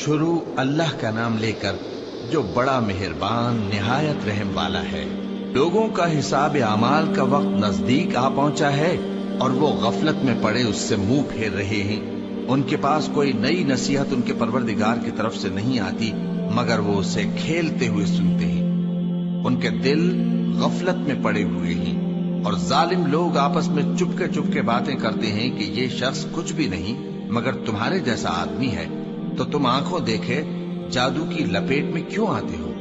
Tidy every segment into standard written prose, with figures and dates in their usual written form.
شروع اللہ کا نام لے کر جو بڑا مہربان نہایت رحم والا ہے۔ لوگوں کا حساب اعمال کا وقت نزدیک آ پہنچا ہے اور وہ غفلت میں پڑے اس سے منہ پھیر رہے ہیں۔ ان کے پاس کوئی نئی نصیحت ان کے پروردگار کی طرف سے نہیں آتی مگر وہ اسے کھیلتے ہوئے سنتے ہیں۔ ان کے دل غفلت میں پڑے ہوئے ہیں اور ظالم لوگ آپس میں چپکے باتیں کرتے ہیں کہ یہ شخص کچھ بھی نہیں مگر تمہارے جیسا آدمی ہے، تو تم آنکھوں دیکھے جادو کی لپیٹ میں کیوں آتے ہو؟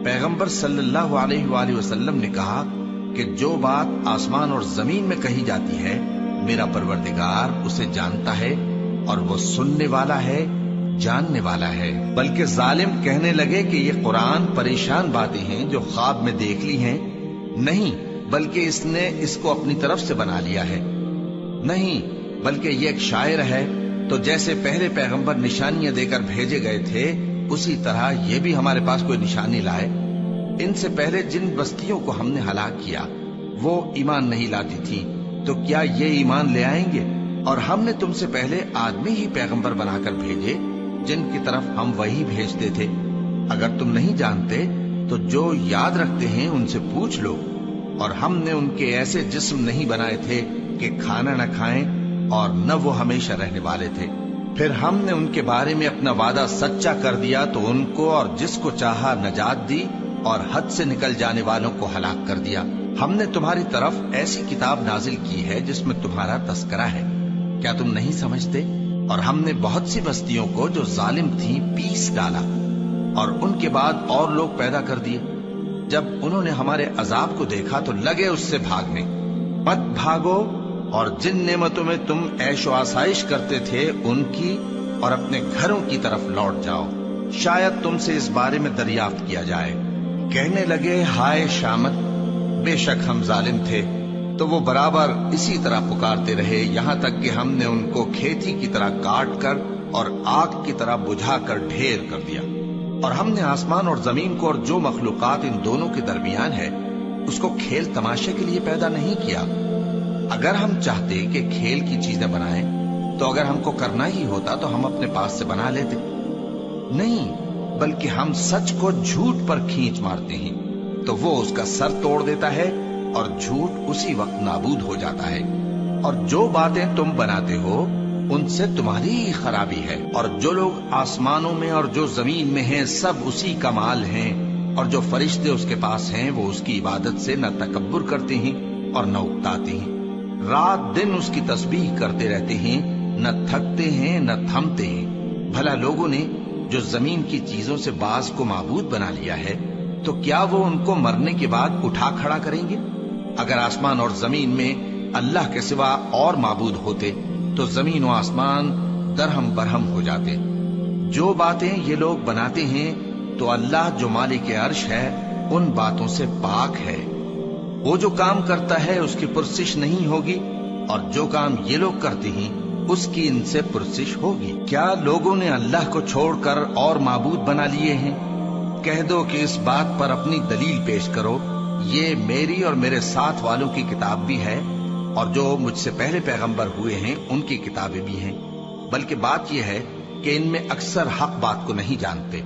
پیغمبر صلی اللہ علیہ وآلہ وسلم نے کہا کہ جو بات آسمان اور زمین میں کہی جاتی ہے میرا پروردگار اسے جانتا ہے اور وہ سننے والا ہے، جاننے والا ہے۔ بلکہ ظالم کہنے لگے کہ یہ قرآن پریشان باتیں ہیں جو خواب میں دیکھ لی ہیں۔ نہیں بلکہ اس نے اس کو اپنی طرف سے بنا لیا ہے۔ نہیں بلکہ یہ ایک شاعر ہے۔ تو جیسے پہلے پیغمبر نشانیاں دے کر بھیجے گئے تھے اسی طرح یہ بھی ہمارے پاس کوئی نشانی لائے۔ ان سے پہلے جن بستیوں کو ہم نے ہلاک کیا وہ ایمان نہیں لاتی تھی، تو کیا یہ ایمان لے آئیں گے؟ اور ہم نے تم سے پہلے آدمی ہی پیغمبر بنا کر بھیجے جن کی طرف ہم وہی بھیجتے تھے۔ اگر تم نہیں جانتے تو جو یاد رکھتے ہیں ان سے پوچھ لو۔ اور ہم نے ان کے ایسے جسم نہیں بنائے تھے کہ کھانا نہ کھائیں اور نہ وہ ہمیشہ رہنے والے تھے۔ پھر ہم نے ان کے بارے میں اپنا وعدہ سچا کر دیا تو ان کو اور جس کو چاہا نجات دی اور حد سے نکل جانے والوں کو ہلاک کر دیا۔ ہم نے تمہاری طرف ایسی کتاب نازل کی ہے جس میں تمہارا تذکرہ ہے، کیا تم نہیں سمجھتے؟ اور ہم نے بہت سی بستیوں کو جو ظالم تھیں پیس ڈالا اور ان کے بعد اور لوگ پیدا کر دیے۔ جب انہوں نے ہمارے عذاب کو دیکھا تو لگے اس سے بھاگنے۔ مت بھاگو اور جن نعمتوں میں تم عیش و آسائش کرتے تھے ان کی اور اپنے گھروں کی طرف لوٹ جاؤ، شاید تم سے اس بارے میں دریافت کیا جائے۔ کہنے لگے ہائے شامت، بے شک ہم ظالم تھے۔ تو وہ برابر اسی طرح پکارتے رہے یہاں تک کہ ہم نے ان کو کھیتی کی طرح کاٹ کر اور آگ کی طرح بجھا کر ڈھیر کر دیا۔ اور ہم نے آسمان اور زمین کو اور جو مخلوقات ان دونوں کے درمیان ہے اس کو کھیل تماشے کے لیے پیدا نہیں کیا۔ اگر ہم چاہتے کہ کھیل کی چیزیں بنائیں تو اگر ہم کو کرنا ہی ہوتا تو ہم اپنے پاس سے بنا لیتے۔ نہیں بلکہ ہم سچ کو جھوٹ پر کھینچ مارتے ہیں تو وہ اس کا سر توڑ دیتا ہے اور جھوٹ اسی وقت نابود ہو جاتا ہے۔ اور جو باتیں تم بناتے ہو ان سے تمہاری ہی خرابی ہے۔ اور جو لوگ آسمانوں میں اور جو زمین میں ہیں سب اسی کا مال ہیں، اور جو فرشتے اس کے پاس ہیں وہ اس کی عبادت سے نہ تکبر کرتے ہیں اور نہ اکتاتے ہیں۔ رات دن اس کی تسبیح کرتے رہتے ہیں، نہ تھکتے ہیں نہ تھمتے ہیں۔ بھلا لوگوں نے جو زمین کی چیزوں سے بعض کو معبود بنا لیا ہے تو کیا وہ ان کو مرنے کے بعد اٹھا کھڑا کریں گے؟ اگر آسمان اور زمین میں اللہ کے سوا اور معبود ہوتے تو زمین و آسمان درہم برہم ہو جاتے۔ جو باتیں یہ لوگ بناتے ہیں تو اللہ جو مالک عرش ہے ان باتوں سے پاک ہے۔ وہ جو کام کرتا ہے اس کی پرسش نہیں ہوگی، اور جو کام یہ لوگ کرتے ہیں اس کی ان سے پرسش ہوگی۔ کیا لوگوں نے اللہ کو چھوڑ کر اور معبود بنا لیے ہیں؟ کہہ دو کہ اس بات پر اپنی دلیل پیش کرو۔ یہ میری اور میرے ساتھ والوں کی کتاب بھی ہے، اور جو مجھ سے پہلے پیغمبر ہوئے ہیں ان کی کتابیں بھی ہیں۔ بلکہ بات یہ ہے کہ ان میں اکثر حق بات کو نہیں جانتے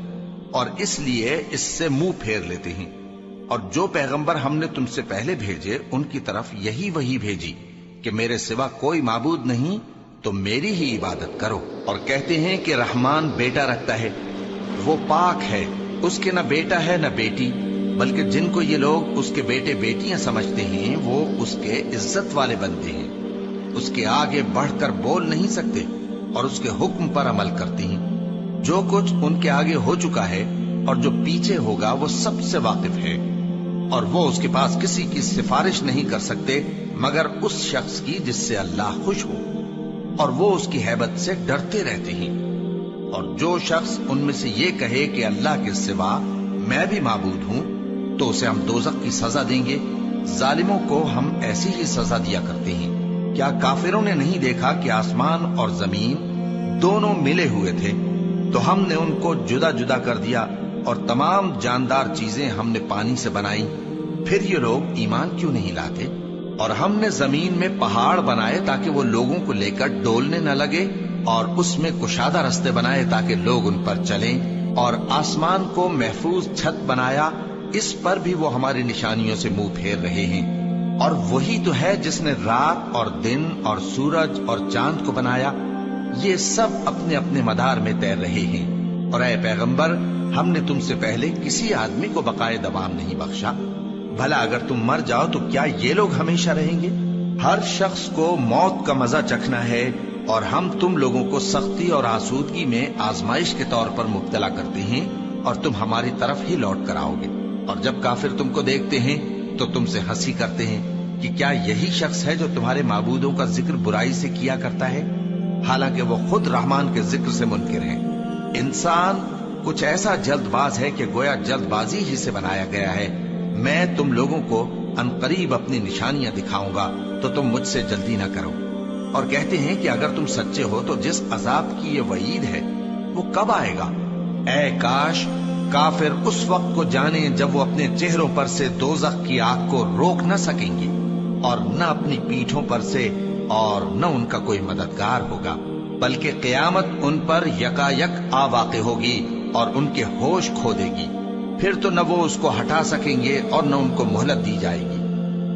اور اس لیے اس سے منہ پھیر لیتے ہیں۔ اور جو پیغمبر ہم نے تم سے پہلے بھیجے ان کی طرف یہی وحی بھیجی کہ میرے سوا کوئی معبود نہیں تو میری ہی عبادت کرو۔ اور کہتے ہیں کہ رحمان بیٹا رکھتا ہے، وہ پاک ہے، اس کے نہ بیٹا ہے نہ بیٹی، بلکہ جن کو یہ لوگ اس کے بیٹے بیٹیاں سمجھتے ہیں وہ اس کے عزت والے بنتے ہیں۔ اس کے آگے بڑھ کر بول نہیں سکتے اور اس کے حکم پر عمل کرتے ہیں۔ جو کچھ ان کے آگے ہو چکا ہے اور جو پیچھے ہوگا وہ سب سے واقف ہے، اور وہ اس کے پاس کسی کی سفارش نہیں کر سکتے مگر اس شخص کی جس سے اللہ خوش ہو، اور وہ اس کی ہیبت سے ڈرتے رہتے ہیں۔ اور جو شخص ان میں سے یہ کہے کہ اللہ کے سوا میں بھی معبود ہوں تو اسے ہم دوزخ کی سزا دیں گے۔ ظالموں کو ہم ایسی ہی سزا دیا کرتے ہیں۔ کیا کافروں نے نہیں دیکھا کہ آسمان اور زمین دونوں ملے ہوئے تھے تو ہم نے ان کو جدا جدا کر دیا، اور تمام جاندار چیزیں ہم نے پانی سے بنائی، پھر یہ لوگ ایمان کیوں نہیں لاتے؟ اور ہم نے زمین میں پہاڑ بنائے تاکہ وہ لوگوں کو لے کر ڈولنے نہ لگے، اور اس میں کشادہ رستے بنائے تاکہ لوگ ان پر چلیں، اور آسمان کو محفوظ چھت بنایا، اس پر بھی وہ ہماری نشانیوں سے منہ پھیر رہے ہیں۔ اور وہی تو ہے جس نے رات اور دن اور سورج اور چاند کو بنایا، یہ سب اپنے اپنے مدار میں تیر رہے ہیں۔ اور اے پیغمبر، ہم نے تم سے پہلے کسی آدمی کو بقائے دوام نہیں بخشا، بھلا اگر تم مر جاؤ تو کیا یہ لوگ ہمیشہ رہیں گے؟ ہر شخص کو موت کا مزہ چکھنا ہے، اور ہم تم لوگوں کو سختی اور آسودگی میں آزمائش کے طور پر مبتلا کرتے ہیں، اور تم ہماری طرف ہی لوٹ کر آؤ گے۔ اور جب کافر تم کو دیکھتے ہیں تو تم سے ہنسی کرتے ہیں کہ کیا یہی شخص ہے جو تمہارے معبودوں کا ذکر برائی سے کیا کرتا ہے، حالانکہ وہ خود رحمان کے ذکر سے منکر ہیں۔ انسان کچھ ایسا جلد باز ہے کہ گویا جلد بازی ہی سے بنایا گیا ہے۔ میں تم لوگوں کو عنقریب اپنی نشانیاں دکھاؤں گا تو تم مجھ سے جلدی نہ کرو۔ اور کہتے ہیں کہ اگر تم سچے ہو تو جس عذاب کی یہ وعید ہے وہ کب آئے گا؟ اے کاش کافر اس وقت کو جانے جب وہ اپنے چہروں پر سے دوزخ کی آگ کو روک نہ سکیں گے، اور نہ اپنی پیٹھوں پر سے، اور نہ ان کا کوئی مددگار ہوگا، بلکہ قیامت ان پر یکا یک آ واقع ہوگی اور ان کے ہوش کھو دے گی۔ پھر تو نہ وہ اس کو ہٹا سکیں گے اور نہ ان کو مہلت دی جائے گی۔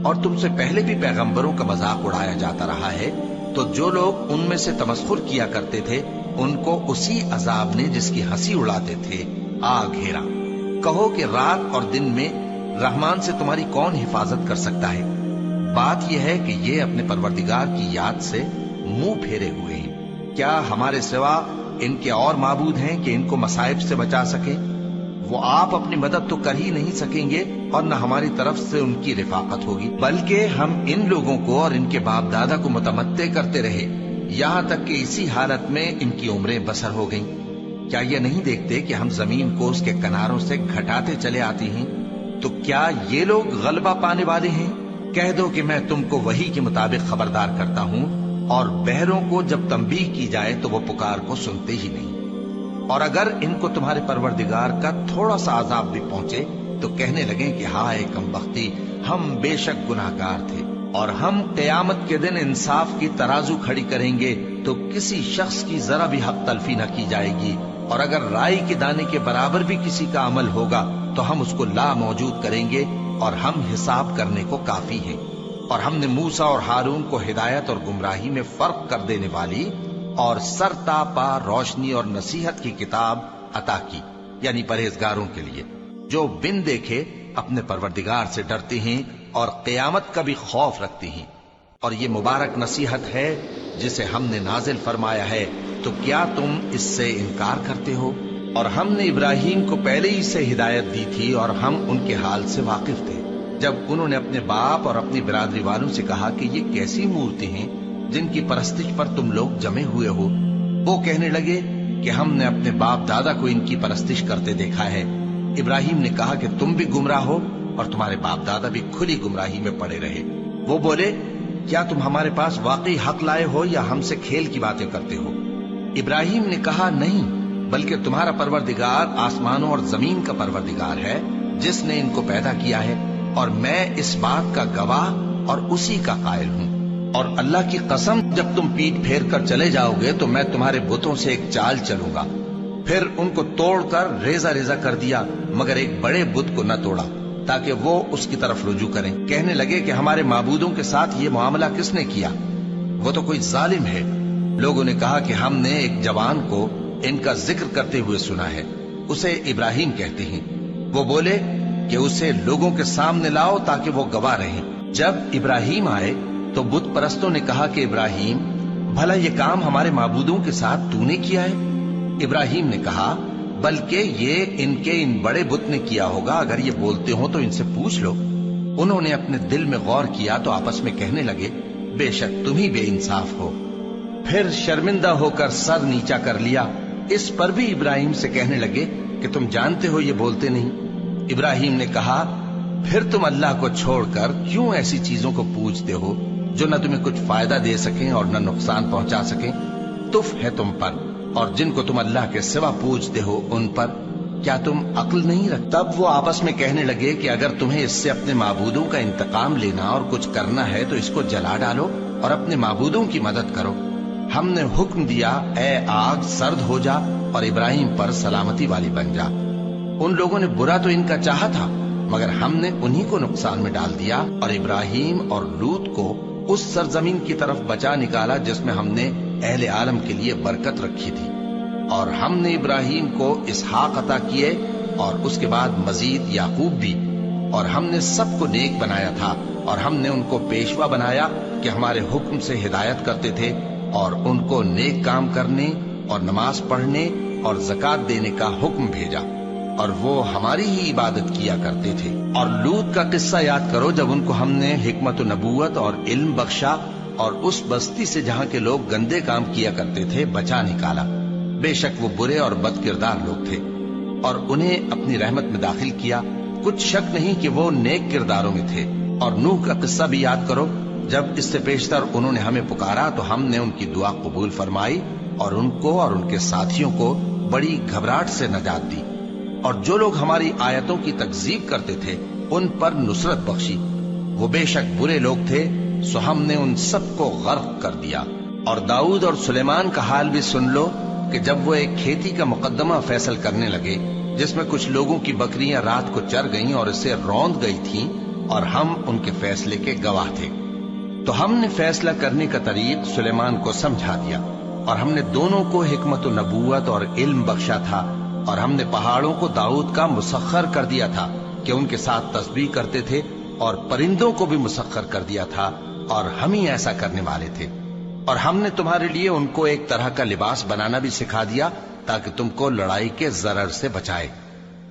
اور تم سے پہلے بھی پیغمبروں کا مذاق اڑایا جاتا رہا ہے، تو جو لوگ ان میں سے تمسخر کیا کرتے تھے ان کو اسی عذاب نے جس کی ہنسی اڑاتے تھے آ گھیرا۔ کہو کہ رات اور دن میں رحمان سے تمہاری کون حفاظت کر سکتا ہے؟ بات یہ ہے کہ یہ اپنے پروردگار کی یاد سے منہ پھیرے ہوئے ہیں۔ کیا ہمارے سوا ان کے اور معبود ہیں کہ ان کو مصائب سے بچا سکیں؟ وہ آپ اپنی مدد تو کر ہی نہیں سکیں گے، اور نہ ہماری طرف سے ان کی رفاقت ہوگی، بلکہ ہم ان لوگوں کو اور ان کے باپ دادا کو متمتع کرتے رہے، یہاں تک کہ اسی حالت میں ان کی عمریں بسر ہو گئیں۔ کیا یہ نہیں دیکھتے کہ ہم زمین کو اس کے کناروں سے گھٹاتے چلے آتے ہیں؟ تو کیا یہ لوگ غلبہ پانے والے ہیں؟ کہہ دو کہ میں تم کو وحی کے مطابق خبردار کرتا ہوں، اور بہروں کو جب تنبیہ کی جائے تو وہ پکار کو سنتے ہی نہیں۔ اور اگر ان کو تمہارے پروردگار کا تھوڑا سا عذاب بھی پہنچے تو کہنے لگیں کہ ہائے کم بختی، ہم بے شک گناہگار تھے۔ اور ہم قیامت کے دن انصاف کی ترازو کھڑی کریں گے تو کسی شخص کی ذرا بھی حق تلفی نہ کی جائے گی، اور اگر رائی کے دانے کے برابر بھی کسی کا عمل ہوگا تو ہم اس کو لا موجود کریں گے، اور ہم حساب کرنے کو کافی ہیں۔ اور ہم نے موسیٰ اور ہارون کو ہدایت اور گمراہی میں فرق کر دینے والی اور سر تا پا روشنی اور نصیحت کی کتاب عطا کی، یعنی پرہیزگاروں کے لیے جو بن دیکھے اپنے پروردگار سے ڈرتے ہیں اور قیامت کا بھی خوف رکھتے ہیں۔ اور یہ مبارک نصیحت ہے جسے ہم نے نازل فرمایا ہے، تو کیا تم اس سے انکار کرتے ہو؟ اور ہم نے ابراہیم کو پہلے ہی سے ہدایت دی تھی، اور ہم ان کے حال سے واقف تھے جب انہوں نے اپنے باپ اور اپنی برادری والوں سے کہا کہ یہ کیسی مورتی ہیں جن کی پرستش پر تم لوگ جمے ہوئے ہو۔ وہ کہنے لگے کہ ہم نے اپنے باپ دادا کو ان کی پرستش کرتے دیکھا ہے۔ ابراہیم نے کہا کہ تم بھی گمراہ ہو اور تمہارے باپ دادا بھی کھلی گمراہی میں پڑے رہے۔ وہ بولے کیا تم ہمارے پاس واقعی حق لائے ہو یا ہم سے کھیل کی باتیں کرتے ہو؟ ابراہیم نے کہا نہیں، بلکہ تمہارا پروردگار آسمانوں اور زمین کا پروردگار ہے جس نے ان کو پیدا کیا ہے، اور میں اس بات کا گواہ اور اسی کا قائل ہوں۔ اور اللہ کی قسم جب تم پیٹ پھیر کر چلے جاؤ گے تو میں تمہارے بتوں سے ایک چال چلوں گا۔ پھر ان کو توڑ کر ریزہ ریزہ کر دیا، مگر ایک بڑے بت کو نہ توڑا تاکہ وہ اس کی طرف رجوع کریں۔ کہنے لگے کہ ہمارے معبودوں کے ساتھ یہ معاملہ کس نے کیا؟ وہ تو کوئی ظالم ہے۔ لوگوں نے کہا کہ ہم نے ایک جوان کو ان کا ذکر کرتے ہوئے سنا ہے، اسے ابراہیم کہتے ہیں۔ وہ بولے کہ اسے لوگوں کے سامنے لاؤ تاکہ وہ گواہ رہیں۔ جب ابراہیم آئے تو بت پرستوں نے کہا کہ ابراہیم، بھلا یہ کام ہمارے معبودوں کے ساتھ تو نے کیا ہے؟ ابراہیم نے کہا بلکہ یہ ان کے ان بڑے بت نے کیا ہوگا، اگر یہ بولتے ہوں تو ان سے پوچھ لو۔ انہوں نے اپنے دل میں غور کیا تو آپس میں کہنے لگے بے شک تم ہی بے انصاف ہو۔ پھر شرمندہ ہو کر سر نیچا کر لیا۔ اس پر بھی ابراہیم سے کہنے لگے کہ تم جانتے ہو یہ بولتے نہیں۔ ابراہیم نے کہا پھر تم اللہ کو چھوڑ کر کیوں ایسی چیزوں کو پوجتے ہو جو نہ تمہیں کچھ فائدہ دے سکیں اور نہ نقصان پہنچا سکیں؟ تف ہے تم پر اور جن کو تم اللہ کے سوا پوجتے ہو ان پر، کیا تم عقل نہیں رکھتے؟ تب وہ آپس میں کہنے لگے کہ اگر تمہیں اس سے اپنے معبودوں کا انتقام لینا اور کچھ کرنا ہے تو اس کو جلا ڈالو اور اپنے معبودوں کی مدد کرو۔ ہم نے حکم دیا اے آگ سرد ہو جا اور ابراہیم پر سلامتی والی بن جا۔ ان لوگوں نے برا تو ان کا چاہا تھا، مگر ہم نے انہی کو نقصان میں ڈال دیا اور ابراہیم اور لوط کو اس سرزمین کی طرف بچا نکالا جس میں ہم نے اہل عالم کے لیے برکت رکھی تھی۔ اور ہم نے ابراہیم کو اسحاق عطا کیے اور اس کے بعد مزید یعقوب بھی، اور ہم نے سب کو نیک بنایا تھا، اور ہم نے ان کو پیشوا بنایا کہ ہمارے حکم سے ہدایت کرتے تھے، اور ان کو نیک کام کرنے اور نماز پڑھنے اور زکات دینے کا حکم بھیجا، اور وہ ہماری ہی عبادت کیا کرتے تھے۔ اور لوط کا قصہ یاد کرو جب ان کو ہم نے حکمت و نبوت اور علم بخشا اور اس بستی سے جہاں کے لوگ گندے کام کیا کرتے تھے بچا نکالا۔ بے شک وہ برے اور بد کردار لوگ تھے، اور انہیں اپنی رحمت میں داخل کیا، کچھ شک نہیں کہ وہ نیک کرداروں میں تھے۔ اور نوح کا قصہ بھی یاد کرو جب اس سے پیشتر انہوں نے ہمیں پکارا تو ہم نے ان کی دعا قبول فرمائی اور ان کو اور ان کے ساتھیوں کو بڑی گھبراہٹ سے نجات دی، اور جو لوگ ہماری آیتوں کی تکذیب کرتے تھے ان پر نصرت بخشی۔ وہ بے شک برے لوگ تھے، سو ہم نے ان سب کو غرق کر دیا۔ اور داؤد اور سلیمان کا حال بھی سن لو کہ جب وہ ایک کھیتی کا مقدمہ فیصل کرنے لگے جس میں کچھ لوگوں کی بکریاں رات کو چر گئیں اور اسے روند گئی تھیں، اور ہم ان کے فیصلے کے گواہ تھے، تو ہم نے فیصلہ کرنے کا طریق سلیمان کو سمجھا دیا، اور ہم نے دونوں کو حکمت و نبوت اور علم بخشا تھا، اور ہم نے پہاڑوں کو داؤد کا مسخر کر دیا تھا کہ ان کے ساتھ تسبیح کرتے تھے، اور پرندوں کو بھی مسخر کر دیا تھا، اور ہم ہی ایسا کرنے والے تھے۔ اور ہم نے تمہارے لیے ان کو ایک طرح کا لباس بنانا بھی سکھا دیا تاکہ تم کو لڑائی کے ضرر سے بچائے،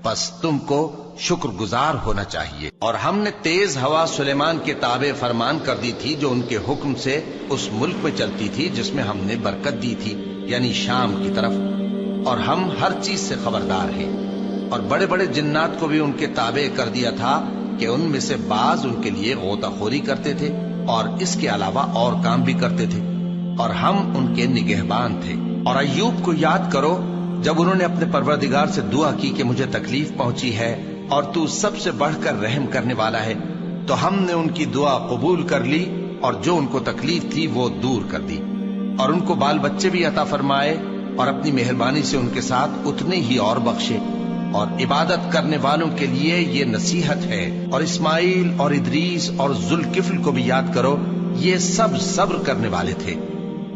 پس تم کو شکر گزار ہونا چاہیے۔ اور ہم نے تیز ہوا سلیمان کے تابع فرمان کر دی تھی جو ان کے حکم سے اس ملک میں چلتی تھی جس میں ہم نے برکت دی تھی، یعنی شام کی طرف، اور ہم ہر چیز سے خبردار ہیں۔ اور بڑے بڑے جنات کو بھی ان کے تابع کر دیا تھا کہ ان میں سے بعض ان کے لیے غوطہ خوری کرتے تھے اور اس کے علاوہ اور کام بھی کرتے تھے، اور ہم ان کے نگہبان تھے۔ اور ایوب کو یاد کرو جب انہوں نے اپنے پروردگار سے دعا کی کہ مجھے تکلیف پہنچی ہے اور تو سب سے بڑھ کر رحم کرنے والا ہے، تو ہم نے ان کی دعا قبول کر لی اور جو ان کو تکلیف تھی وہ دور کر دی، اور ان کو بال بچے بھی عطا فرمائے، اور اپنی مہربانی سے ان کے ساتھ اتنے ہی اور بخشے۔ اور عبادت کرنے والوں کے لیے یہ نصیحت ہے۔ اور اسماعیل اور ادریس اور ذوالکفل کو بھی یاد کرو، یہ سب صبر کرنے والے تھے،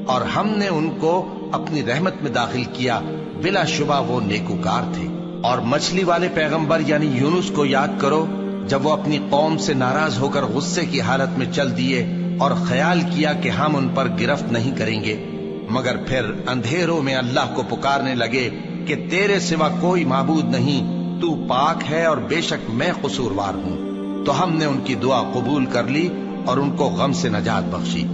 اور ہم نے ان کو اپنی رحمت میں داخل کیا، بلا شبہ وہ نیکوکار تھے۔ اور مچھلی والے پیغمبر یعنی یونس کو یاد کرو جب وہ اپنی قوم سے ناراض ہو کر غصے کی حالت میں چل دیے اور خیال کیا کہ ہم ان پر گرفت نہیں کریں گے، مگر پھر اندھیروں میں اللہ کو پکارنے لگے کہ تیرے سوا کوئی معبود نہیں، تو پاک ہے اور بے شک میں قصوروار ہوں، تو ہم نے ان کی دعا قبول کر لی اور ان کو غم سے نجات بخشی،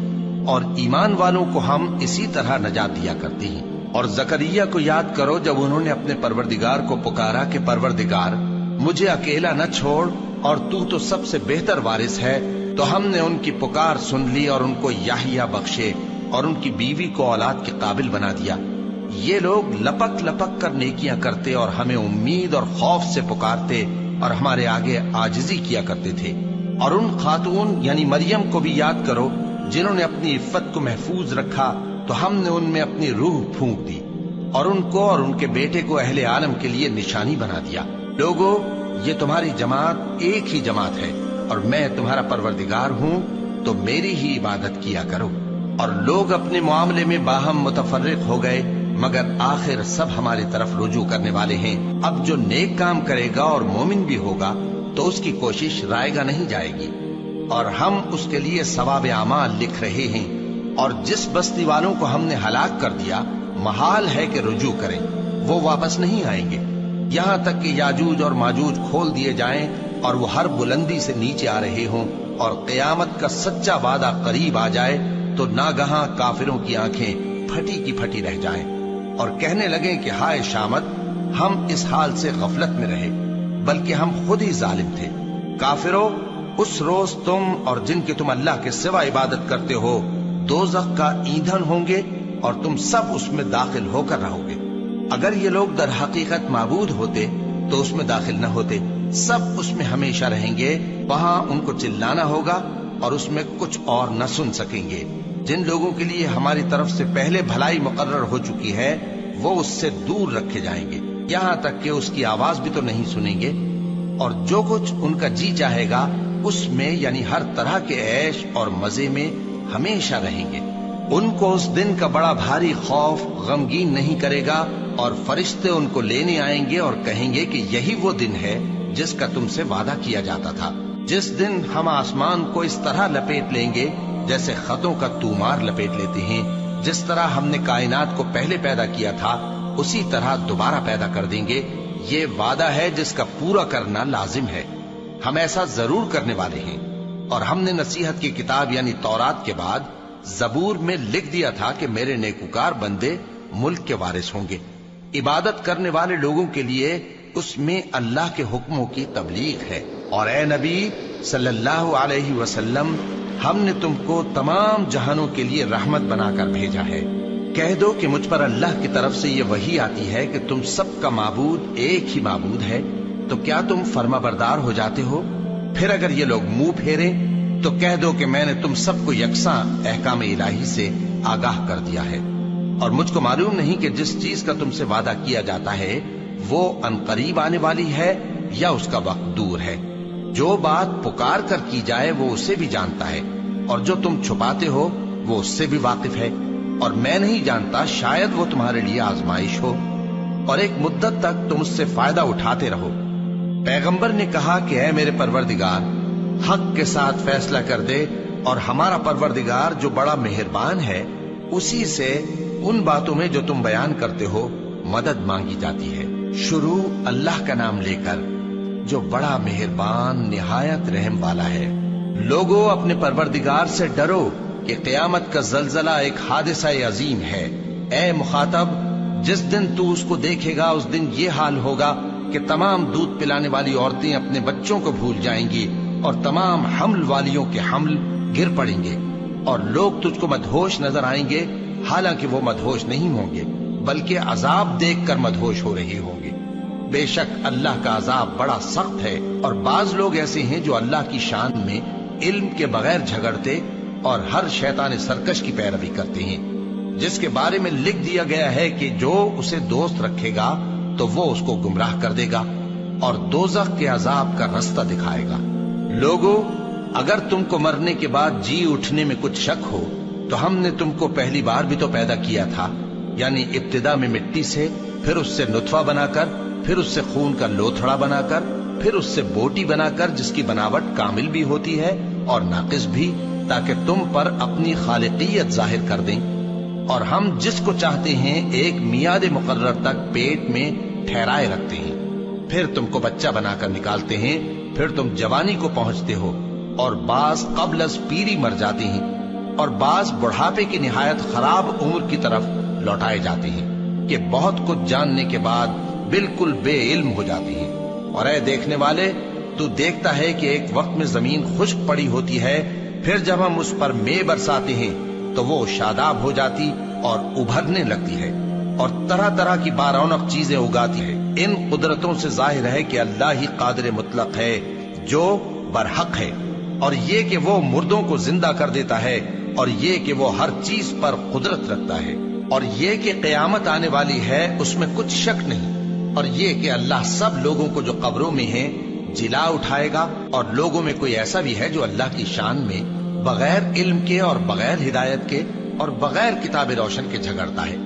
اور ایمان والوں کو ہم اسی طرح نجات دیا کرتے ہیں۔ اور زکریا کو یاد کرو جب انہوں نے اپنے پروردگار کو پکارا کہ پروردگار مجھے اکیلا نہ چھوڑ اور تو سب سے بہتر وارث ہے، تو ہم نے ان کی پکار سن لی اور ان کو یحییٰ بخشے اور ان کی بیوی کو اولاد کے قابل بنا دیا۔ یہ لوگ لپک لپک کر نیکیاں کرتے اور ہمیں امید اور خوف سے پکارتے اور ہمارے آگے عاجزی کیا کرتے تھے۔ اور ان خاتون یعنی مریم کو بھی یاد کرو جنہوں نے اپنی عفت کو محفوظ رکھا، تو ہم نے ان میں اپنی روح پھونک دی اور ان کو اور ان کے بیٹے کو اہل عالم کے لیے نشانی بنا دیا۔ لوگو، یہ تمہاری جماعت ایک ہی جماعت ہے اور میں تمہارا پروردگار ہوں، تو میری ہی عبادت کیا کرو۔ اور لوگ اپنے معاملے میں باہم متفرق ہو گئے، مگر آخر سب ہماری طرف رجوع کرنے والے ہیں۔ اب جو نیک کام کرے گا اور مومن بھی ہوگا تو اس کی کوشش رائے گا نہیں جائے گی، اور ہم اس کے لیے ثواب اعمال لکھ رہے ہیں۔ اور جس بستی والوں کو ہم نے ہلاک کر دیا محال ہے کہ رجوع کریں، وہ واپس نہیں آئیں گے، یہاں تک کہ یاجوج اور ماجوج کھول دیے جائیں اور وہ ہر بلندی سے نیچے آ رہے ہوں، اور قیامت کا سچا وعدہ قریب آ جائے تو ناگہاں کافروں کی آنکھیں پھٹی کی پھٹی رہ جائیں اور کہنے لگیں کہ ہائے شامت، ہم اس حال سے غفلت میں رہے، بلکہ ہم خود ہی ظالم تھے۔ کافرو، اس روز تم اور جن کی تم اللہ کے سوا عبادت کرتے ہو دوزخ کا ایندھن ہوں گے اور تم سب اس میں داخل ہو کر رہو گے۔ اگر یہ لوگ در حقیقت معبود ہوتے تو اس میں داخل نہ ہوتے، سب اس میں ہمیشہ رہیں گے، وہاں ان کو چلانا ہوگا اور اس میں کچھ اور نہ سن سکیں گے۔ جن لوگوں کے لیے ہماری طرف سے پہلے بھلائی مقرر ہو چکی ہے وہ اس سے دور رکھے جائیں گے، یہاں تک کہ اس کی آواز بھی تو نہیں سنیں گے، اور جو کچھ ان کا جی چاہے گا اس میں یعنی ہر طرح کے عیش اور مزے میں ہمیشہ رہیں گے۔ ان کو اس دن کا بڑا بھاری خوف غمگین نہیں کرے گا، اور فرشتے ان کو لینے آئیں گے اور کہیں گے کہ یہی وہ دن ہے جس کا تم سے وعدہ کیا جاتا تھا، جس دن ہم آسمان کو اس طرح لپیٹ لیں گے جیسے خطوں کا تومار لپیٹ لیتے ہیں، جس طرح ہم نے کائنات کو پہلے پیدا کیا تھا اسی طرح دوبارہ پیدا کر دیں گے۔ یہ وعدہ ہے جس کا پورا کرنا لازم ہے، ہم ایسا ضرور کرنے والے ہیں۔ اور ہم نے نصیحت کی کتاب یعنی تورات کے بعد زبور میں لکھ دیا تھا کہ میرے نیکوکار بندے ملک کے وارث ہوں گے۔ عبادت کرنے والے لوگوں کے لیے اس میں اللہ کے حکموں کی تبلیغ ہے۔ اور اے نبی صلی اللہ علیہ وسلم، ہم نے تم کو تمام جہانوں کے لیے رحمت بنا کر بھیجا ہے۔ کہہ دو کہ مجھ پر اللہ کی طرف سے یہ وحی آتی ہے کہ تم سب کا معبود ایک ہی معبود ہے، تو کیا تم فرما بردار ہو جاتے ہو؟ پھر اگر یہ لوگ منہ پھیرے تو کہہ دو کہ میں نے تم سب کو یکساں احکام الہی سے آگاہ کر دیا ہے، اور مجھ کو معلوم نہیں کہ جس چیز کا تم سے وعدہ کیا جاتا ہے وہ عنقریب آنے والی ہے یا اس کا وقت دور ہے۔ جو بات پکار کر کی جائے وہ اسے بھی جانتا ہے، اور جو تم چھپاتے ہو وہ اس سے بھی واقف ہے، اور میں نہیں جانتا شاید وہ تمہارے لیے آزمائش ہو، اور ایک مدت تک تم اس سے فائدہ اٹھاتے رہو۔ پیغمبر نے کہا کہ اے میرے پروردگار، حق کے ساتھ فیصلہ کر دے، اور ہمارا پروردگار جو بڑا مہربان ہے اسی سے ان باتوں میں جو تم بیان کرتے ہو مدد مانگی جاتی ہے۔ شروع اللہ کا نام لے کر جو بڑا مہربان نہایت رحم والا ہے۔ لوگوں اپنے پروردگار سے ڈرو کہ قیامت کا زلزلہ ایک حادثہ عظیم ہے۔ اے مخاطب، جس دن تو اس کو دیکھے گا اس دن یہ حال ہوگا کہ تمام دودھ پلانے والی عورتیں اپنے بچوں کو بھول جائیں گی، اور تمام حمل والیوں کے حمل گر پڑیں گے، اور لوگ تجھ کو مدہوش نظر آئیں گے، حالانکہ وہ مدہوش نہیں ہوں گے بلکہ عذاب دیکھ کر مدہوش ہو رہے ہوں گے۔ بے شک اللہ کا عذاب بڑا سخت ہے، اور بعض لوگ ایسے ہیں جو اللہ کی شان میں علم کے بغیر جھگڑتے اور ہر شیطان سرکش کی پیروی کرتے ہیں، جس کے بارے میں لکھ دیا گیا ہے کہ جو اسے دوست رکھے گا تو وہ اس کو گمراہ کر دے گا اور دوزخ کے عذاب کا رستہ دکھائے گا۔ لوگوں، اگر تم کو مرنے کے بعد جی اٹھنے میں کچھ شک ہو تو ہم نے تم کو پہلی بار بھی تو پیدا کیا تھا، یعنی ابتدا میں مٹی سے، پھر اس سے نطفہ بنا کر، پھر اس سے خون کا لوتھڑا بنا کر، پھر اس سے بوٹی بنا کر جس کی بناوٹ کامل بھی ہوتی ہے اور ناقص بھی، تاکہ تم پر اپنی خالقیت ظاہر کر دیں۔ اور ہم جس کو چاہتے ہیں ایک میعاد مقرر تک پیٹ میں ٹھہرائے رکھتے ہیں، پھر تم کو بچہ بنا کر نکالتے ہیں، پھر تم جوانی کو پہنچتے ہو، اور بعض قبل از پیری مر جاتے ہیں، اور بعض بڑھاپے کی نہایت خراب عمر کی طرف لوٹائے جاتے ہیں کہ بہت کچھ جاننے کے بعد بالکل بے علم ہو جاتے ہیں۔ اور اے دیکھنے والے، تو دیکھتا ہے کہ ایک وقت میں زمین خشک پڑی ہوتی ہے، پھر جب ہم اس پر مے برساتے ہیں تو وہ شاداب ہو جاتی اور ابھرنے لگتی ہے اور طرح طرح کی بارونق چیزیں اگاتی ہے۔ ان قدرتوں سے ظاہر ہے کہ اللہ ہی قادر مطلق ہے جو برحق ہے، اور یہ کہ وہ مردوں کو زندہ کر دیتا ہے، اور یہ کہ وہ ہر چیز پر قدرت رکھتا ہے، اور یہ کہ قیامت آنے والی ہے اس میں کچھ شک نہیں، اور یہ کہ اللہ سب لوگوں کو جو قبروں میں ہیں جلا اٹھائے گا، اور لوگوں میں کوئی ایسا بھی ہے جو اللہ کی شان میں بغیر علم کے اور بغیر ہدایت کے اور بغیر کتاب روشن کے جھگڑتا ہے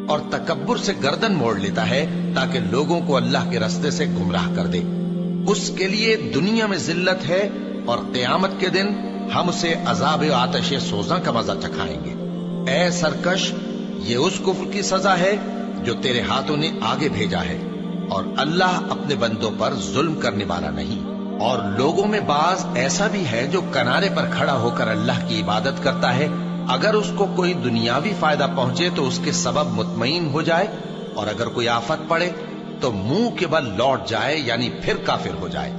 اور تکبر سے گردن موڑ لیتا ہے تاکہ لوگوں کو اللہ کے رستے سے گمراہ کر دے۔ اس کے لیے دنیا میں ذلت ہے، اور قیامت کے دن ہم اسے عذاب آتش سوزاں کا مزہ چکھائیں گے۔ اے سرکش، یہ اس کفر کی سزا ہے جو تیرے ہاتھوں نے آگے بھیجا ہے، اور اللہ اپنے بندوں پر ظلم کرنے والا نہیں۔ اور لوگوں میں بعض ایسا بھی ہے جو کنارے پر کھڑا ہو کر اللہ کی عبادت کرتا ہے، اگر اس کو کوئی دنیاوی فائدہ پہنچے تو اس کے سبب مطمئن ہو جائے، اور اگر کوئی آفت پڑے تو منہ کے بل لوٹ جائے، یعنی پھر کافر ہو جائے۔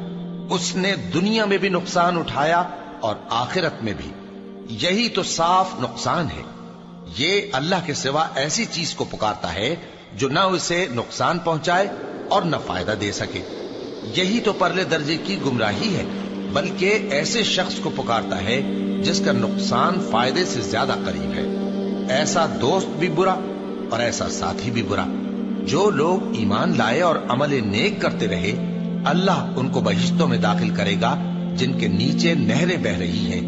اس نے دنیا میں بھی نقصان اٹھایا اور آخرت میں بھی، یہی تو صاف نقصان ہے۔ یہ اللہ کے سوا ایسی چیز کو پکارتا ہے جو نہ اسے نقصان پہنچائے اور نہ فائدہ دے سکے، یہی تو پرلے درجے کی گمراہی ہے۔ بلکہ ایسے شخص کو پکارتا ہے جس کا نقصان فائدے سے زیادہ قریب ہے۔ ایسا دوست بھی برا اور ایسا ساتھی بھی برا۔ جو لوگ ایمان لائے اور عمل نیک کرتے رہے، اللہ ان کو بہشتوں میں داخل کرے گا جن کے نیچے نہریں بہ رہی ہیں۔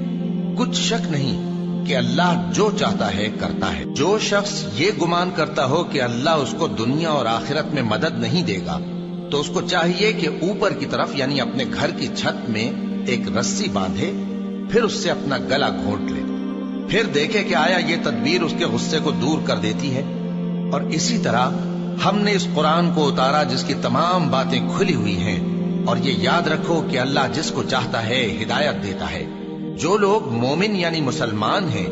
کچھ شک نہیں کہ اللہ جو چاہتا ہے کرتا ہے۔ جو شخص یہ گمان کرتا ہو کہ اللہ اس کو دنیا اور آخرت میں مدد نہیں دے گا، تو اس کو چاہیے کہ اوپر کی طرف یعنی اپنے گھر کی چھت میں ایک رسی باندھے، پھر اس سے اپنا گلا گھونٹ لے، پھر دیکھے کہ آیا یہ تدبیر اس کے غصے کو دور کر دیتی ہے۔ اور اسی طرح ہم نے اس قرآن کو اتارا جس کی تمام باتیں کھلی ہوئی ہیں، اور یہ یاد رکھو کہ اللہ جس کو چاہتا ہے ہدایت دیتا ہے۔ جو لوگ مومن یعنی مسلمان ہیں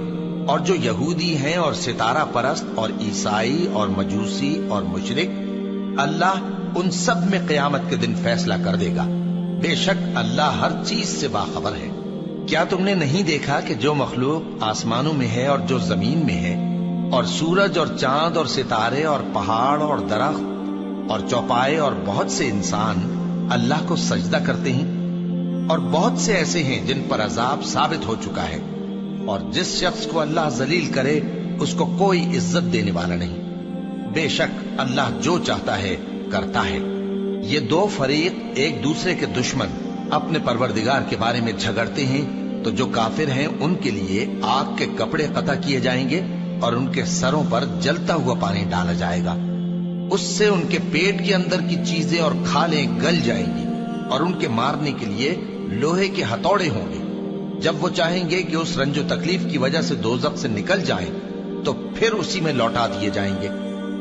اور جو یہودی ہیں اور ستارہ پرست اور عیسائی اور مجوسی اور مشرک، اللہ ان سب میں قیامت کے دن فیصلہ کر دے گا۔ بے شک اللہ ہر چیز سے باخبر ہے۔ کیا تم نے نہیں دیکھا کہ جو مخلوق آسمانوں میں ہے اور جو زمین میں ہے، اور سورج اور چاند اور ستارے اور پہاڑ اور درخت اور چوپائے اور بہت سے انسان اللہ کو سجدہ کرتے ہیں، اور بہت سے ایسے ہیں جن پر عذاب ثابت ہو چکا ہے، اور جس شخص کو اللہ ذلیل کرے اس کو کوئی عزت دینے والا نہیں۔ بے شک اللہ جو چاہتا ہے کرتا ہے۔ یہ دو فریق ایک دوسرے کے دشمن اپنے پروردگار کے بارے میں جھگڑتے ہیں، تو جو کافر ہیں ان کے لیے آگ کے کپڑے قطع کیے جائیں گے اور ان کے سروں پر جلتا ہوا پانی ڈالا جائے گا۔ اس سے ان کے پیٹ کے اندر کی چیزیں اور کھالیں گل جائیں گی، اور ان کے مارنے کے لیے لوہے کے ہتھوڑے ہوں گے۔ جب وہ چاہیں گے کہ اس رنج و تکلیف کی وجہ سے دوزخ سے نکل جائیں تو پھر اسی میں لوٹا دیے جائیں گے،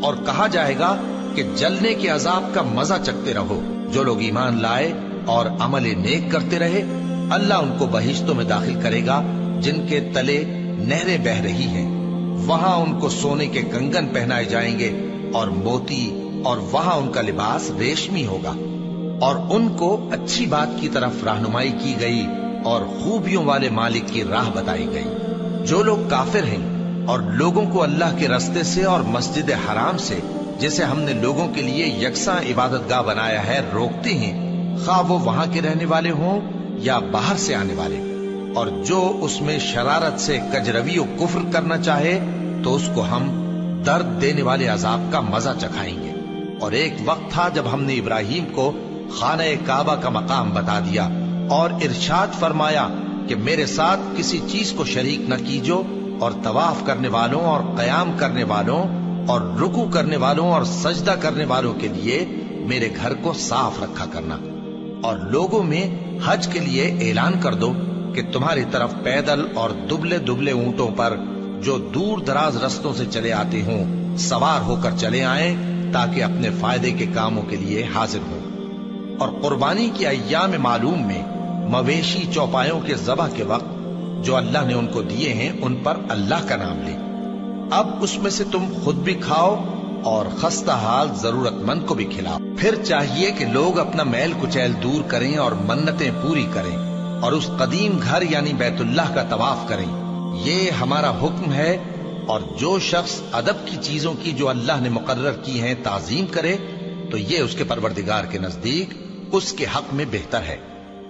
اور کہا جائے گا کہ جلنے کے عذاب کا مزہ چکھتے رہو۔ جو لوگ ایمان لائے اور عمل نیک کرتے رہے، اللہ ان کو بہشتوں میں داخل کرے گا جن کے تلے نہریں بہ رہی ہیں۔ وہاں ان کو سونے کے کنگن پہنائے جائیں گے اور موتی، اور وہاں ان کا لباس ریشمی ہوگا، اور ان کو اچھی بات کی طرف رہنمائی کی گئی اور خوبیوں والے مالک کی راہ بتائی گئی۔ جو لوگ کافر ہیں اور لوگوں کو اللہ کے رستے سے اور مسجد حرام سے، جسے ہم نے لوگوں کے لیے یکساں عبادت گاہ بنایا ہے، روکتے ہیں، خواہ وہ وہاں کے رہنے والے ہوں یا باہر سے آنے والے، اور جو اس میں شرارت سے کجروی و کفر کرنا چاہے تو اس کو ہم درد دینے والے عذاب کا مزہ چکھائیں گے۔ اور ایک وقت تھا جب ہم نے ابراہیم کو خانہ کعبہ کا مقام بتا دیا اور ارشاد فرمایا کہ میرے ساتھ کسی چیز کو شریک نہ کیجو، اور طواف کرنے والوں اور قیام کرنے والوں اور رکوع کرنے والوں اور سجدہ کرنے والوں کے لیے میرے گھر کو صاف رکھا کرنا۔ اور لوگوں میں حج کے لیے اعلان کر دو کہ تمہاری طرف پیدل اور دبلے دبلے اونٹوں پر جو دور دراز رستوں سے چلے آتے ہوں سوار ہو کر چلے آئیں، تاکہ اپنے فائدے کے کاموں کے لیے حاضر ہوں۔ اور قربانی کی ایام معلوم میں مویشی چوپایوں کے ذبح کے وقت جو اللہ نے ان کو دیے ہیں ان پر اللہ کا نام لے۔ اب اس میں سے تم خود بھی کھاؤ اور خستہ حال ضرورت مند کو بھی کھلاؤ۔ پھر چاہیے کہ لوگ اپنا میل کچیل دور کریں اور منتیں پوری کریں، اور اس قدیم گھر یعنی بیت اللہ کا طواف کریں۔ یہ ہمارا حکم ہے، اور جو شخص ادب کی چیزوں کی جو اللہ نے مقرر کی ہیں تعظیم کرے تو یہ اس کے پروردگار کے نزدیک اس کے حق میں بہتر ہے۔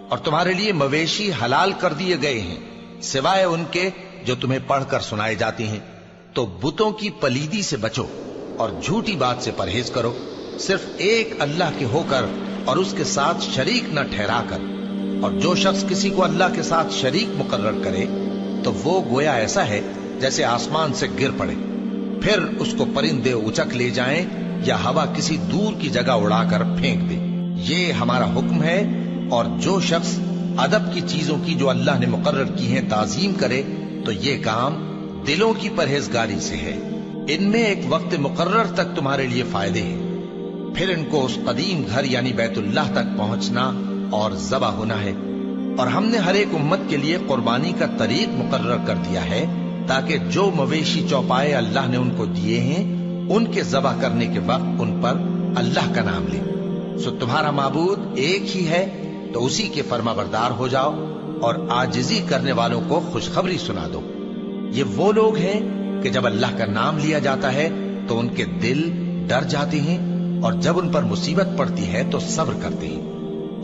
اور تمہارے لیے مویشی حلال کر دیے گئے ہیں سوائے ان کے جو تمہیں پڑھ کر سنائے جاتے ہیں۔ تو بتوں کی پلیدی سے بچو اور جھوٹی بات سے پرہیز کرو، صرف ایک اللہ کے ہو کر اور اس کے ساتھ شریک نہ ٹھہرا کر۔ اور جو شخص کسی کو اللہ کے ساتھ شریک مقرر کرے تو وہ گویا ایسا ہے جیسے آسمان سے گر پڑے، پھر اس کو پرندے اچک لے جائیں یا ہوا کسی دور کی جگہ اڑا کر پھینک دے۔ یہ ہمارا حکم ہے، اور جو شخص ادب کی چیزوں کی جو اللہ نے مقرر کی ہیں تعظیم کرے تو یہ کام دلوں کی پرہیزگاری سے ہے۔ ان میں ایک وقت مقرر تک تمہارے لیے فائدے ہیں، پھر ان کو اس قدیم گھر یعنی بیت اللہ تک پہنچنا اور ذبح ہونا ہے۔ اور ہم نے ہر ایک امت کے لیے قربانی کا طریق مقرر کر دیا ہے، تاکہ جو مویشی چوپائے اللہ نے ان کو دیے ہیں ان کے ذبح کرنے کے وقت ان پر اللہ کا نام لے۔ سو تمہارا معبود ایک ہی ہے، تو اسی کے فرما بردار ہو جاؤ اور عاجزی کرنے والوں کو خوشخبری سنا دو۔ یہ وہ لوگ ہیں کہ جب اللہ کا نام لیا جاتا ہے تو ان کے دل ڈر جاتے ہیں، اور جب ان پر مصیبت پڑتی ہے تو صبر کرتے ہیں،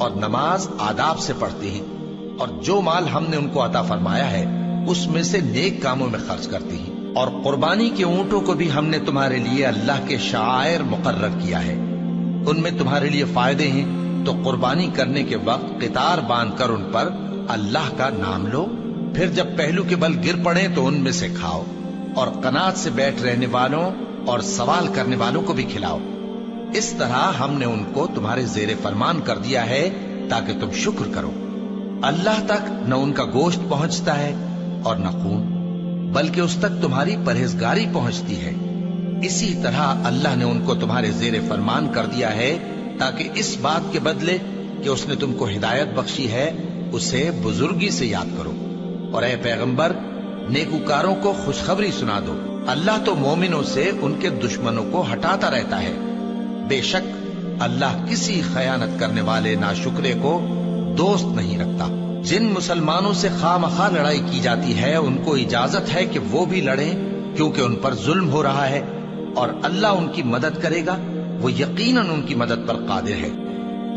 اور نماز آداب سے پڑھتے ہیں۔ اور جو مال ہم نے ان کو عطا فرمایا ہے اس میں سے نیک کاموں میں خرچ کرتی ہیں۔ اور قربانی کے اونٹوں کو بھی ہم نے تمہارے لیے اللہ کے شعائر مقرر کیا ہے، ان میں تمہارے لیے فائدے ہیں، تو قربانی کرنے کے وقت قطار باندھ کر ان پر اللہ کا نام لو، پھر جب پہلو کے بل گر پڑے تو ان میں سے کھاؤ، اور قناعت سے بیٹھ رہنے والوں اور سوال کرنے والوں کو بھی کھلاؤ۔ اس طرح ہم نے ان کو تمہارے زیر فرمان کر دیا ہے تاکہ تم شکر کرو۔ اللہ تک نہ ان کا گوشت پہنچتا ہے اور نہ خون، بلکہ اس تک تمہاری پرہیزگاری پہنچتی ہے۔ اسی طرح اللہ نے ان کو تمہارے زیر فرمان کر دیا ہے تاکہ اس بات کے بدلے کہ اس نے تم کو ہدایت بخشی ہے اسے بزرگی سے یاد کرو۔ اور اے پیغمبر، نیکوکاروں کو خوشخبری سنا دو، اللہ تو مومنوں سے ان کے دشمنوں کو ہٹاتا رہتا ہے۔ بے شک اللہ کسی خیانت کرنے والے ناشکرے کو دوست نہیں رکھتا۔ جن مسلمانوں سے خواہ مخواہ لڑائی کی جاتی ہے ان کو اجازت ہے کہ وہ بھی لڑیں، کیونکہ ان پر ظلم ہو رہا ہے، اور اللہ ان کی مدد کرے گا، وہ یقیناً ان کی مدد پر قادر ہے۔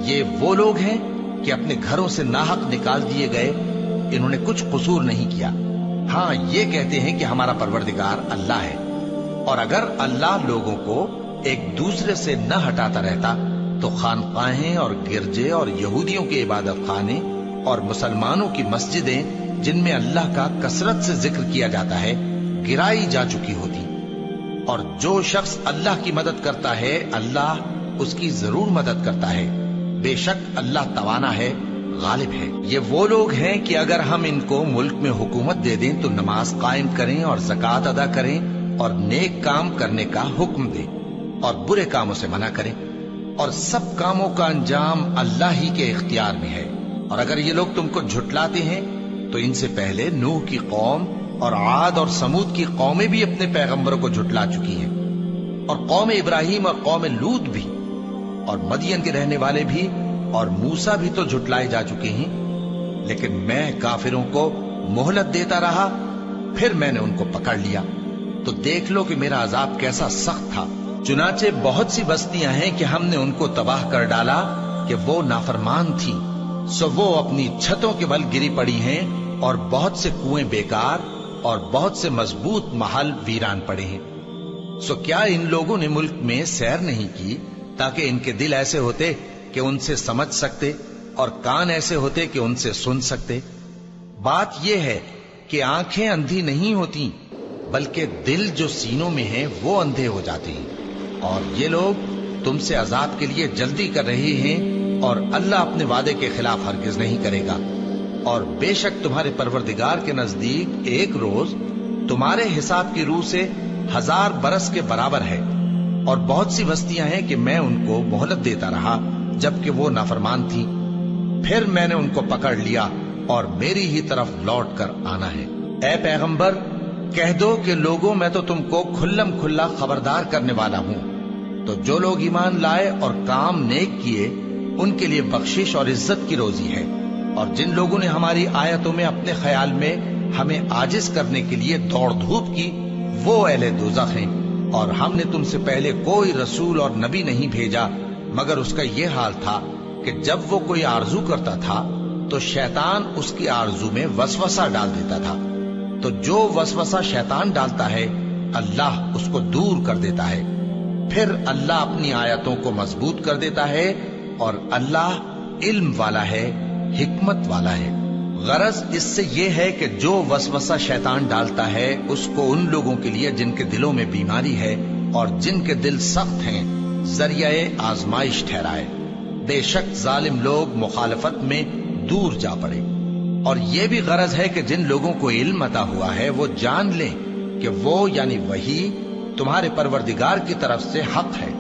یہ وہ لوگ ہیں کہ اپنے گھروں سے ناحق نکال دیے گئے، انہوں نے کچھ قصور نہیں کیا، ہاں یہ کہتے ہیں کہ ہمارا پروردگار اللہ ہے۔ اور اگر اللہ لوگوں کو ایک دوسرے سے نہ ہٹاتا رہتا تو خانقاہیں اور گرجے اور یہودیوں کے عبادت خانے اور مسلمانوں کی مسجدیں جن میں اللہ کا کثرت سے ذکر کیا جاتا ہے گرائی جا چکی ہوتی۔ اور جو شخص اللہ کی مدد کرتا ہے اللہ اس کی ضرور مدد کرتا ہے، بے شک اللہ توانا ہے، غالب ہے۔ یہ وہ لوگ ہیں کہ اگر ہم ان کو ملک میں حکومت دے دیں تو نماز قائم کریں اور زکوٰۃ ادا کریں اور نیک کام کرنے کا حکم دیں اور برے کاموں سے منع کریں، اور سب کاموں کا انجام اللہ ہی کے اختیار میں ہے۔ اور اگر یہ لوگ تم کو جھٹلاتے ہیں تو ان سے پہلے نوح کی قوم اور عاد اور سمود کی قومیں بھی اپنے پیغمبروں کو جھٹلا چکی ہیں، اور قوم ابراہیم اور قوم لوط بھی، اور مدین کے رہنے والے بھی، اور موسیٰ بھی تو جھٹلائے جا چکے ہیں۔ لیکن میں کافروں کو مہلت دیتا رہا، پھر میں نے ان کو پکڑ لیا، تو دیکھ لو کہ میرا عذاب کیسا سخت تھا۔ چنانچہ بہت سی بستیاں ہیں کہ ہم نے ان کو تباہ کر ڈالا کہ وہ نافرمان تھیں، سو وہ اپنی چھتوں کے بل گری پڑی ہیں، اور بہت سے کنویں بیکار اور بہت سے مضبوط محل ویران پڑے ہیں۔ سو کیا ان لوگوں نے ملک میں سیر نہیں کی تاکہ ان کے دل ایسے ہوتے کہ ان سے سمجھ سکتے اور کان ایسے ہوتے کہ ان سے سن سکتے؟ بات یہ ہے کہ آنکھیں اندھی نہیں ہوتی، بلکہ دل جو سینوں میں ہیں وہ اندھے ہو جاتے ہیں۔ اور یہ لوگ تم سے عذاب کے لیے جلدی کر رہے ہیں، اور اللہ اپنے وعدے کے خلاف ہرگز نہیں کرے گا۔ اور بے شک تمہارے پروردگار کے نزدیک ایک روز تمہارے حساب کی روح سے 1000 برس کے برابر ہے۔ اور بہت سی بستیاں ہیں کہ میں ان کو مہلت دیتا رہا جبکہ وہ نافرمان تھی، پھر میں نے ان کو پکڑ لیا اور میری ہی طرف لوٹ کر آنا ہے۔ اے پیغمبر، کہہ دو کہ لوگوں میں تو تم کو کھلم کھلا خبردار کرنے والا ہوں، تو جو لوگ ایمان لائے اور کام نیک کیے ان کے لیے بخشش اور عزت کی روزی ہے، اور جن لوگوں نے ہماری آیتوں میں اپنے خیال میں ہمیں عاجز کرنے کے لیے دوڑ دھوپ کی وہ اہل دوزخ ہیں۔ اور ہم نے تم سے پہلے کوئی رسول اور نبی نہیں بھیجا مگر اس کا یہ حال تھا کہ جب وہ کوئی آرزو کرتا تھا تو شیطان اس کی آرزو میں وسوسہ ڈال دیتا تھا، تو جو وسوسہ شیطان ڈالتا ہے اللہ اس کو دور کر دیتا ہے، پھر اللہ اپنی آیتوں کو مضبوط کر دیتا ہے، اور اللہ علم والا ہے، حکمت والا ہے۔ غرض اس سے یہ ہے کہ جو وسوسہ شیطان ڈالتا ہے اس کو ان لوگوں کے لیے جن کے دلوں میں بیماری ہے اور جن کے دل سخت ہیں ذریعہ آزمائش ٹھہرائے۔ بے شک ظالم لوگ مخالفت میں دور جا پڑے۔ اور یہ بھی غرض ہے کہ جن لوگوں کو علم عطا ہوا ہے وہ جان لیں کہ وہ یعنی وحی تمہارے پروردگار کی طرف سے حق ہے،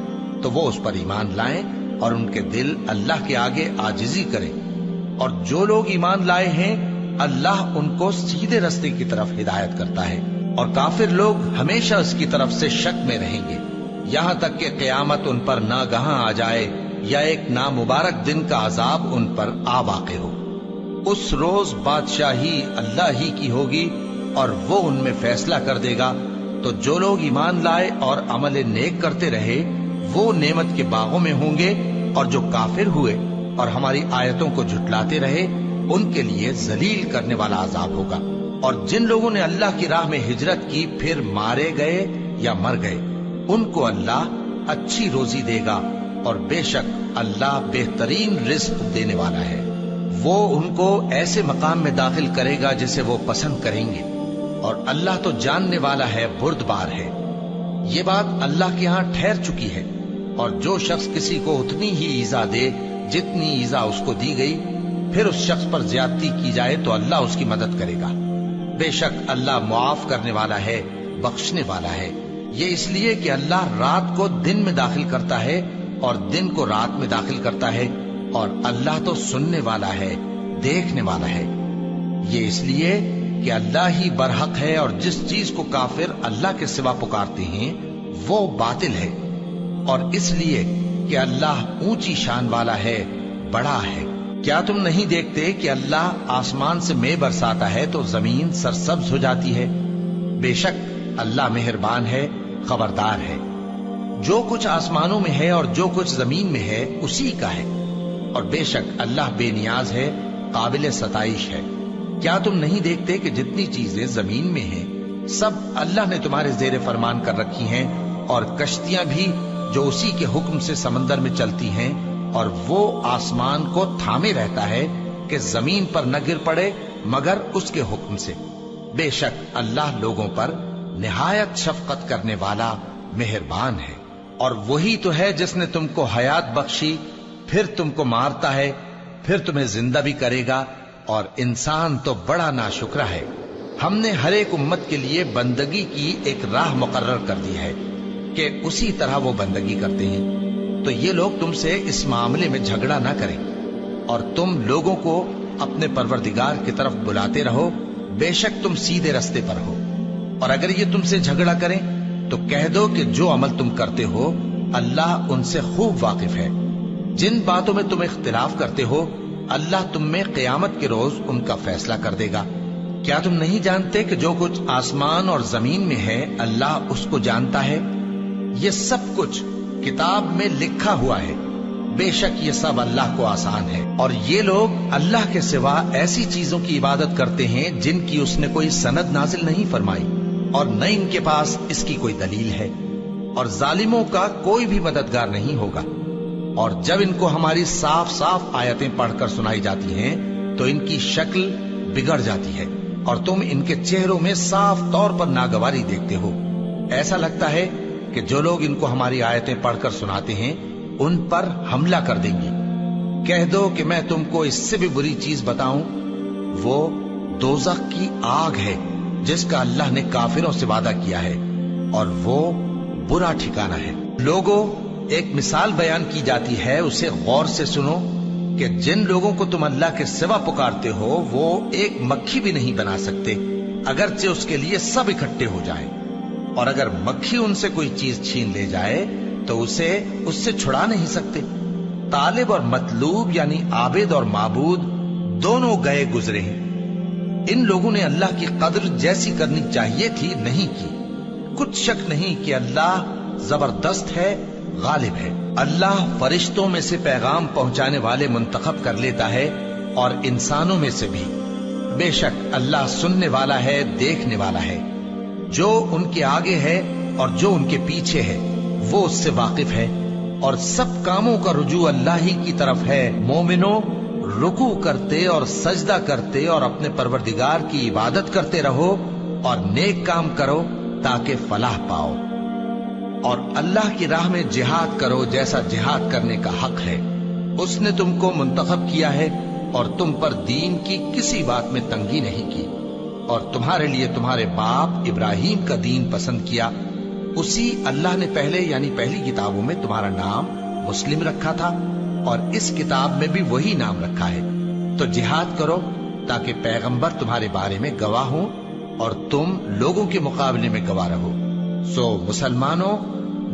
تو وہ اس پر ایمان لائیں اور ان کے دل اللہ کے آگے عاجزی کریں۔ اور جو لوگ ایمان لائے ہیں اللہ ان کو سیدھے رستے کی طرف ہدایت کرتا ہے، اور کافر لوگ ہمیشہ اس کی طرف سے شک میں رہیں گے یہاں تک کہ قیامت ان پر ناگہاں آ جائے یا ایک نامبارک دن کا عذاب ان پر آ واقع ہو۔ اس روز بادشاہی اللہ ہی کی ہوگی اور وہ ان میں فیصلہ کر دے گا، تو جو لوگ ایمان لائے اور عمل نیک کرتے رہے وہ نعمت کے باغوں میں ہوں گے، اور جو کافر ہوئے اور ہماری آیتوں کو جھٹلاتے رہے ان کے لیے ذلیل کرنے والا عذاب ہوگا۔ اور جن لوگوں نے اللہ کی راہ میں ہجرت کی پھر مارے گئے یا مر گئے ان کو اللہ اچھی روزی دے گا، اور بے شک اللہ بہترین رزق دینے والا ہے۔ وہ ان کو ایسے مقام میں داخل کرے گا جسے وہ پسند کریں گے، اور اللہ تو جاننے والا ہے، بردبار ہے۔ یہ بات اللہ کے ہاں ٹھہر چکی ہے، اور جو شخص کسی کو اتنی ہی ایذا دے جتنی ایذا اس کو دی گئی، پھر اس شخص پر زیادتی کی جائے تو اللہ اس کی مدد کرے گا۔ بے شک اللہ معاف کرنے والا ہے، بخشنے والا ہے۔ یہ اس لیے کہ اللہ رات کو دن میں داخل کرتا ہے اور دن کو رات میں داخل کرتا ہے، اور اللہ تو سننے والا ہے، دیکھنے والا ہے۔ یہ اس لیے کہ اللہ ہی برحق ہے، اور جس چیز کو کافر اللہ کے سوا پکارتے ہیں وہ باطل ہے، اور اس لیے کہ اللہ اونچی شان والا ہے، بڑا ہے۔ کیا تم نہیں دیکھتے کہ اللہ آسمان سے مے برساتا ہے تو زمین سرسبز ہو جاتی ہے؟ بے شک اللہ مہربان ہے، خبردار ہے۔ جو کچھ آسمانوں میں ہے اور جو کچھ زمین میں ہے اسی کا ہے، اور بے شک اللہ بے نیاز ہے، قابل ستائش ہے۔ کیا تم نہیں دیکھتے کہ جتنی چیزیں زمین میں ہیں سب اللہ نے تمہارے زیر فرمان کر رکھی ہیں، اور کشتیاں بھی جو اسی کے حکم سے سمندر میں چلتی ہیں، اور وہ آسمان کو تھامے رہتا ہے کہ زمین پر نہ گر پڑے مگر اس کے حکم سے۔ بے شک اللہ لوگوں پر نہایت شفقت کرنے والا، مہربان ہے۔ اور وہی تو ہے جس نے تم کو حیات بخشی، پھر تم کو مارتا ہے، پھر تمہیں زندہ بھی کرے گا، اور انسان تو بڑا ناشکرا ہے۔ ہم نے ہر ایک امت کے لیے بندگی کی ایک راہ مقرر کر دی ہے کہ اسی طرح وہ بندگی کرتے ہیں، تو یہ لوگ تم سے اس معاملے میں جھگڑا نہ کریں، اور تم لوگوں کو اپنے پروردگار کی طرف بلاتے رہو، بے شک تم سیدھے رستے پر ہو۔ اور اگر یہ تم سے جھگڑا کریں تو کہہ دو کہ جو عمل تم کرتے ہو اللہ ان سے خوب واقف ہے۔ جن باتوں میں تم اختلاف کرتے ہو اللہ تم میں قیامت کے روز ان کا فیصلہ کر دے گا۔ کیا تم نہیں جانتے کہ جو کچھ آسمان اور زمین میں ہے اللہ اس کو جانتا ہے؟ یہ سب کچھ کتاب میں لکھا ہوا ہے، بے شک یہ سب اللہ کو آسان ہے۔ اور یہ لوگ اللہ کے سوا ایسی چیزوں کی عبادت کرتے ہیں جن کی اس نے کوئی سند نازل نہیں فرمائی، اور نہ ان کے پاس اس کی کوئی دلیل ہے، اور ظالموں کا کوئی بھی مددگار نہیں ہوگا۔ اور جب ان کو ہماری صاف صاف آیتیں پڑھ کر سنائی جاتی ہیں تو ان کی شکل بگڑ جاتی ہے، اور تم ان کے چہروں میں صاف طور پر ناگواری دیکھتے ہو۔ ایسا لگتا ہے کہ جو لوگ ان کو ہماری آیتیں پڑھ کر سناتے ہیں ان پر حملہ کر دیں گی۔ کہہ دو کہ میں تم کو اس سے بھی بری چیز بتاؤں، وہ دوزخ کی آگ ہے جس کا اللہ نے کافروں سے وعدہ کیا ہے، اور وہ برا ٹھکانہ ہے۔ لوگوں، ایک مثال بیان کی جاتی ہے، اسے غور سے سنو کہ جن لوگوں کو تم اللہ کے سوا پکارتے ہو وہ ایک مکھی بھی نہیں بنا سکتے اگرچہ اس کے لیے سب اکٹھے ہو جائیں، اور اگر مکھی ان سے کوئی چیز چھین لے جائے تو اسے اس سے چھڑا نہیں سکتے۔ طالب اور مطلوب یعنی عابد اور معبود دونوں گئے گزرے ہیں۔ ان لوگوں نے اللہ کی قدر جیسی کرنی چاہیے تھی نہیں کی۔ کچھ شک نہیں کہ اللہ زبردست ہے، غالب ہے۔ اللہ فرشتوں میں سے پیغام پہنچانے والے منتخب کر لیتا ہے اور انسانوں میں سے بھی۔ بے شک اللہ سننے والا ہے، دیکھنے والا ہے۔ جو ان کے آگے ہے اور جو ان کے پیچھے ہے وہ اس سے واقف ہے، اور سب کاموں کا رجوع اللہ ہی کی طرف ہے۔ مومنوں، رکوع کرتے اور سجدہ کرتے اور اپنے پروردگار کی عبادت کرتے رہو اور نیک کام کرو تاکہ فلاح پاؤ، اور اللہ کی راہ میں جہاد کرو جیسا جہاد کرنے کا حق ہے۔ اس نے تم کو منتخب کیا ہے اور تم پر دین کی کسی بات میں تنگی نہیں کی، اور تمہارے لیے تمہارے باپ ابراہیم کا دین پسند کیا۔ اسی اللہ نے پہلے یعنی پہلی کتابوں میں تمہارا نام مسلم رکھا تھا، اور اس کتاب میں بھی وہی نام رکھا ہے۔ تو جہاد کرو تاکہ پیغمبر تمہارے بارے میں گواہ ہوں اور تم لوگوں کے مقابلے میں گواہ رہو۔ سو مسلمانوں،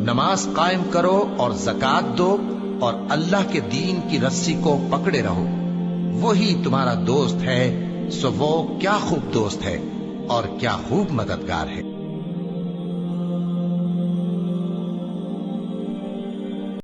نماز قائم کرو اور زکوٰۃ دو اور اللہ کے دین کی رسی کو پکڑے رہو، وہی تمہارا دوست ہے۔ سو وہ کیا خوب دوست ہے اور کیا خوب مددگار ہے۔